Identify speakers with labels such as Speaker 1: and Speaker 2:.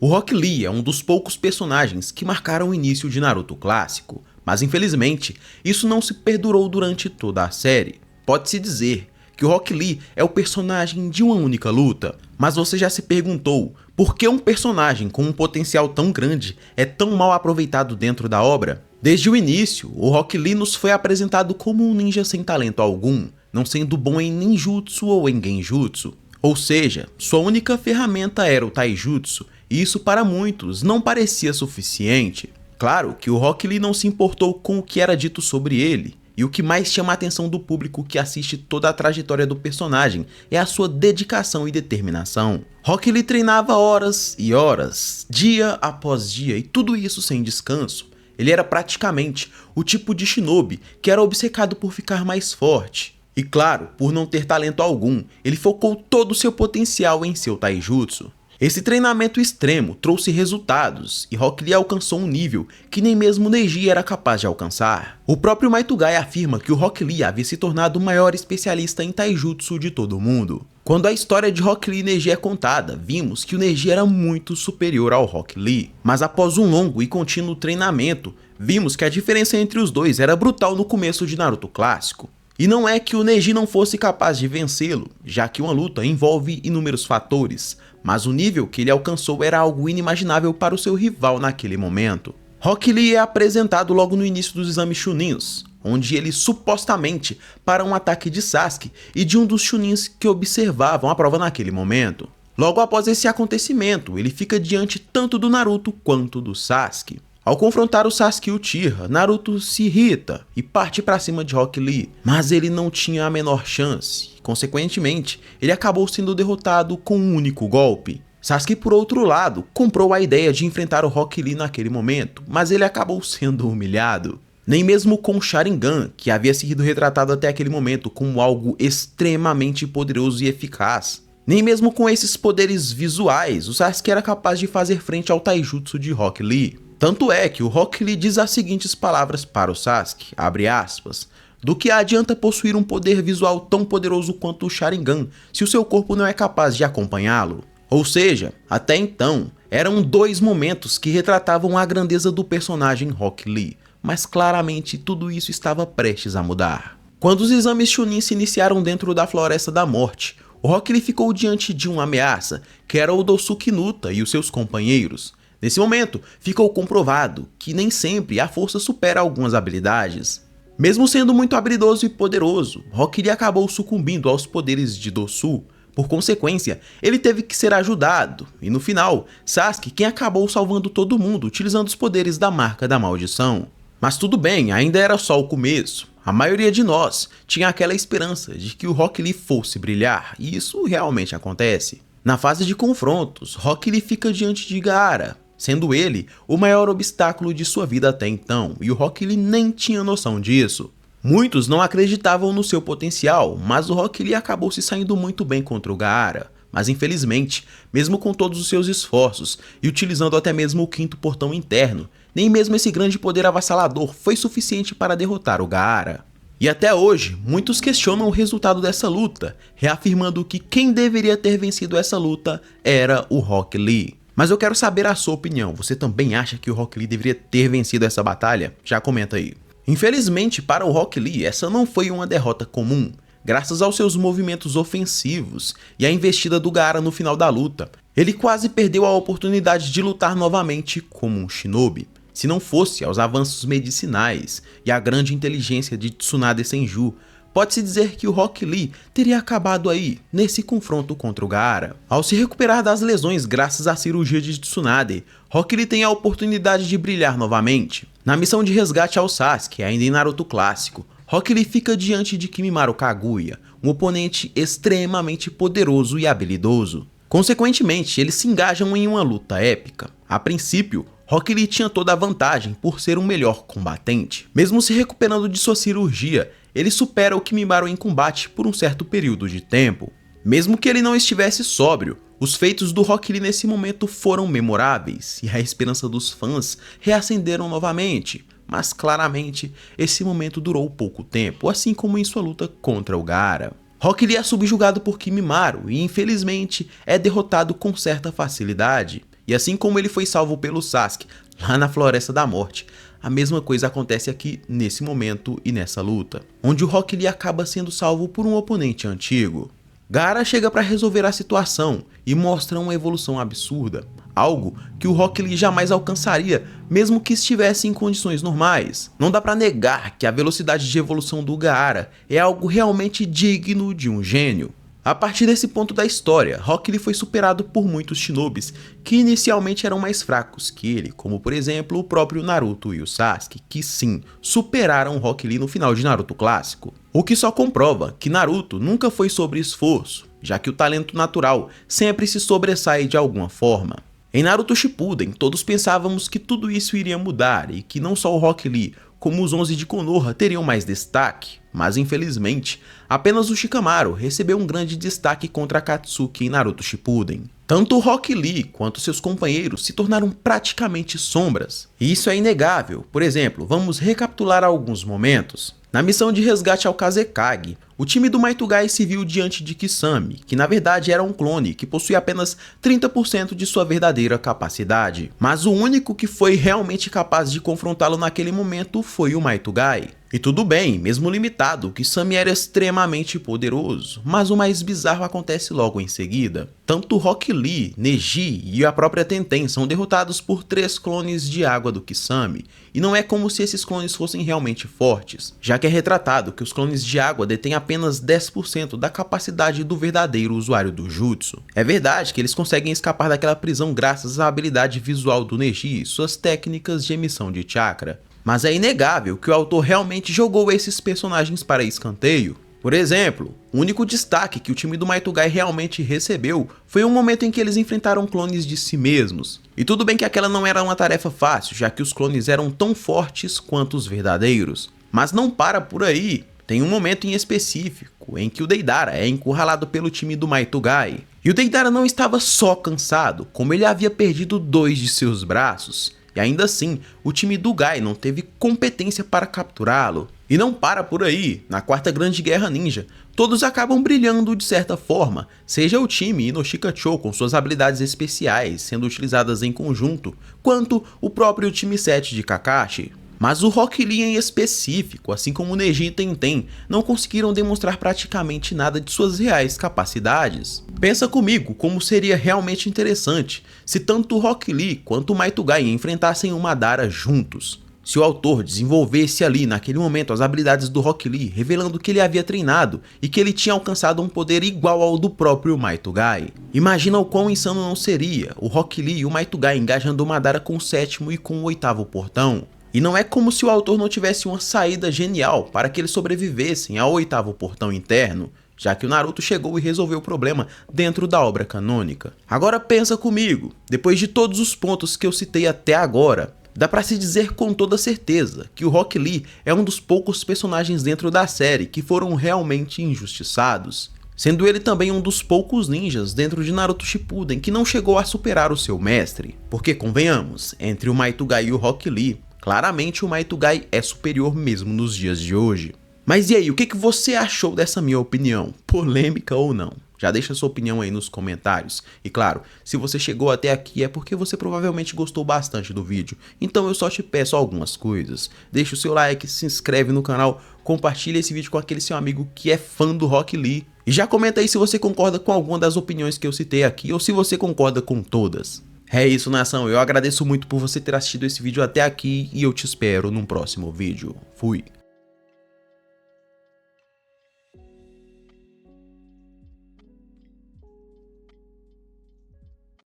Speaker 1: O Rock Lee é um dos poucos personagens que marcaram o início de Naruto clássico, mas infelizmente isso não se perdurou durante toda a série. Pode-se dizer que o Rock Lee é o personagem de uma única luta, mas você já se perguntou por que um personagem com um potencial tão grande é tão mal aproveitado dentro da obra? Desde o início, o Rock Lee nos foi apresentado como um ninja sem talento algum, não sendo bom em ninjutsu ou em genjutsu. Ou seja, sua única ferramenta era o taijutsu, e isso para muitos não parecia suficiente. Claro que o Rock Lee não se importou com o que era dito sobre ele, e o que mais chama a atenção do público que assiste toda a trajetória do personagem é a sua dedicação e determinação. Rock Lee treinava horas e horas, dia após dia, e tudo isso sem descanso. Ele era praticamente o tipo de shinobi que era obcecado por ficar mais forte. E claro, por não ter talento algum, ele focou todo o seu potencial em seu taijutsu. Esse treinamento extremo trouxe resultados, e Rock Lee alcançou um nível que nem mesmo Neji era capaz de alcançar. O próprio Maitugai afirma que o Rock Lee havia se tornado o maior especialista em taijutsu de todo o mundo. Quando a história de Rock Lee e Neji é contada, vimos que o Neji era muito superior ao Rock Lee. Mas após um longo e contínuo treinamento, vimos que a diferença entre os dois era brutal no começo de Naruto clássico. E não é que o Neji não fosse capaz de vencê-lo, já que uma luta envolve inúmeros fatores, mas o nível que ele alcançou era algo inimaginável para o seu rival naquele momento. Rock Lee é apresentado logo no início dos exames Chunins, onde ele supostamente para um ataque de Sasuke e de um dos Chunins que observavam a prova naquele momento. Logo após esse acontecimento, ele fica diante tanto do Naruto quanto do Sasuke. Ao confrontar o Sasuke e o Uchiha, Naruto se irrita e parte para cima de Rock Lee, mas ele não tinha a menor chance. Consequentemente, ele acabou sendo derrotado com um único golpe. Sasuke, por outro lado, comprou a ideia de enfrentar o Rock Lee naquele momento, mas ele acabou sendo humilhado. Nem mesmo com o Sharingan, que havia sido retratado até aquele momento como algo extremamente poderoso e eficaz, nem mesmo com esses poderes visuais, o Sasuke era capaz de fazer frente ao taijutsu de Rock Lee. Tanto é que o Rock Lee diz as seguintes palavras para o Sasuke, abre aspas, do que adianta possuir um poder visual tão poderoso quanto o Sharingan, se o seu corpo não é capaz de acompanhá-lo? Ou seja, até então, eram dois momentos que retratavam a grandeza do personagem Rock Lee, mas claramente tudo isso estava prestes a mudar. Quando os exames Chunin se iniciaram dentro da Floresta da Morte, o Rock Lee ficou diante de uma ameaça, que era o Dosuke Nuta e os seus companheiros. Nesse momento, ficou comprovado que nem sempre a força supera algumas habilidades. Mesmo sendo muito habilidoso e poderoso, Rock Lee acabou sucumbindo aos poderes de Dosu. Por consequência, ele teve que ser ajudado, e no final, Sasuke quem acabou salvando todo mundo utilizando os poderes da Marca da Maldição. Mas tudo bem, ainda era só o começo. A maioria de nós tinha aquela esperança de que o Rock Lee fosse brilhar, e isso realmente acontece. Na fase de confrontos, Rock Lee fica diante de Gaara, sendo ele o maior obstáculo de sua vida até então, e o Rock Lee nem tinha noção disso. Muitos não acreditavam no seu potencial, mas o Rock Lee acabou se saindo muito bem contra o Gaara. Mas infelizmente, mesmo com todos os seus esforços e utilizando até mesmo o quinto portão interno, nem mesmo esse grande poder avassalador foi suficiente para derrotar o Gaara. E até hoje, muitos questionam o resultado dessa luta, reafirmando que quem deveria ter vencido essa luta era o Rock Lee. Mas eu quero saber a sua opinião, você também acha que o Rock Lee deveria ter vencido essa batalha? Já comenta aí. Infelizmente para o Rock Lee, essa não foi uma derrota comum. Graças aos seus movimentos ofensivos e à investida do Gaara no final da luta, ele quase perdeu a oportunidade de lutar novamente como um shinobi. Se não fosse aos avanços medicinais e à grande inteligência de Tsunade Senju, pode-se dizer que o Rock Lee teria acabado aí, nesse confronto contra o Gaara. Ao se recuperar das lesões graças à cirurgia de Tsunade, Rock Lee tem a oportunidade de brilhar novamente. Na missão de resgate ao Sasuke, ainda em Naruto clássico, Rock Lee fica diante de Kimimaro Kaguya, um oponente extremamente poderoso e habilidoso. Consequentemente, eles se engajam em uma luta épica. A princípio, Rock Lee tinha toda a vantagem por ser um melhor combatente. Mesmo se recuperando de sua cirurgia, ele supera o Kimimaro em combate por um certo período de tempo. Mesmo que ele não estivesse sóbrio, os feitos do Rock Lee nesse momento foram memoráveis e a esperança dos fãs reacenderam novamente. Mas claramente, esse momento durou pouco tempo, assim como em sua luta contra o Gaara. Rock Lee é subjugado por Kimimaro e infelizmente é derrotado com certa facilidade. E assim como ele foi salvo pelo Sasuke lá na Floresta da Morte, a mesma coisa acontece aqui nesse momento e nessa luta, onde o Rock Lee acaba sendo salvo por um oponente antigo. Gaara chega para resolver a situação e mostra uma evolução absurda, algo que o Rock Lee jamais alcançaria mesmo que estivesse em condições normais. Não dá para negar que a velocidade de evolução do Gaara é algo realmente digno de um gênio. A partir desse ponto da história, Rock Lee foi superado por muitos shinobis que inicialmente eram mais fracos que ele, como por exemplo o próprio Naruto e o Sasuke, que sim, superaram Rock Lee no final de Naruto clássico. O que só comprova que Naruto nunca foi sobre esforço, já que o talento natural sempre se sobressai de alguma forma. Em Naruto Shippuden, todos pensávamos que tudo isso iria mudar e que não só o Rock Lee, como os 11 de Konoha teriam mais destaque, mas infelizmente, apenas o Shikamaru recebeu um grande destaque contra Akatsuki em Naruto Shippuden. Tanto o Rock Lee quanto seus companheiros se tornaram praticamente sombras. E isso é inegável. Por exemplo, vamos recapitular alguns momentos. Na missão de resgate ao Kazekage, o time do Maitugai se viu diante de Kisame, que na verdade era um clone que possuía apenas 30% de sua verdadeira capacidade. Mas o único que foi realmente capaz de confrontá-lo naquele momento foi o Maitugai. E tudo bem, mesmo limitado, Kisame era extremamente poderoso, mas o mais bizarro acontece logo em seguida. Tanto Rock Lee, Neji e a própria Tenten são derrotados por 3 clones de água do Kisame, e não é como se esses clones fossem realmente fortes, já que é retratado que os clones de água detêm apenas 10% da capacidade do verdadeiro usuário do Jutsu. É verdade que eles conseguem escapar daquela prisão graças à habilidade visual do Neji e suas técnicas de emissão de chakra. Mas é inegável que o autor realmente jogou esses personagens para escanteio. Por exemplo, o único destaque que o time do Maitugai realmente recebeu foi um momento em que eles enfrentaram clones de si mesmos. E tudo bem que aquela não era uma tarefa fácil, já que os clones eram tão fortes quanto os verdadeiros. Mas não para por aí. Tem um momento em específico em que o Deidara é encurralado pelo time do Maitugai. E o Deidara não estava só cansado, como ele havia perdido 2 de seus braços. E ainda assim, o time do Gai não teve competência para capturá-lo. E não para por aí, na Quarta Grande Guerra Ninja, todos acabam brilhando de certa forma, seja o time Inoshika-Cho com suas habilidades especiais sendo utilizadas em conjunto, quanto o próprio time 7 de Kakashi. Mas o Rock Lee em específico, assim como o Neji e Tenten, não conseguiram demonstrar praticamente nada de suas reais capacidades. Pensa comigo como seria realmente interessante se tanto o Rock Lee quanto o Maitugai enfrentassem o Madara juntos. Se o autor desenvolvesse ali naquele momento as habilidades do Rock Lee, revelando que ele havia treinado e que ele tinha alcançado um poder igual ao do próprio Maitugai. Imagina o quão insano não seria o Rock Lee e o Maitugai engajando o Madara com o 7º e com o 8º portão. E não é como se o autor não tivesse uma saída genial para que eles sobrevivessem ao 8º portão interno, já que o Naruto chegou e resolveu o problema dentro da obra canônica. Agora pensa comigo, depois de todos os pontos que eu citei até agora, dá pra se dizer com toda certeza que o Rock Lee é um dos poucos personagens dentro da série que foram realmente injustiçados, sendo ele também um dos poucos ninjas dentro de Naruto Shippuden que não chegou a superar o seu mestre. Porque convenhamos, entre o Maitugai e o Rock Lee, claramente o Maitugai é superior mesmo nos dias de hoje. Mas e aí, o que você achou dessa minha opinião? Polêmica ou não? Já deixa sua opinião aí nos comentários. E claro, se você chegou até aqui é porque você provavelmente gostou bastante do vídeo. Então eu só te peço algumas coisas. Deixa o seu like, se inscreve no canal, compartilha esse vídeo com aquele seu amigo que é fã do Rock Lee. E já comenta aí se você concorda com alguma das opiniões que eu citei aqui ou se você concorda com todas. É isso, nação. Eu agradeço muito por você ter assistido esse vídeo até aqui e eu te espero num próximo vídeo. Fui!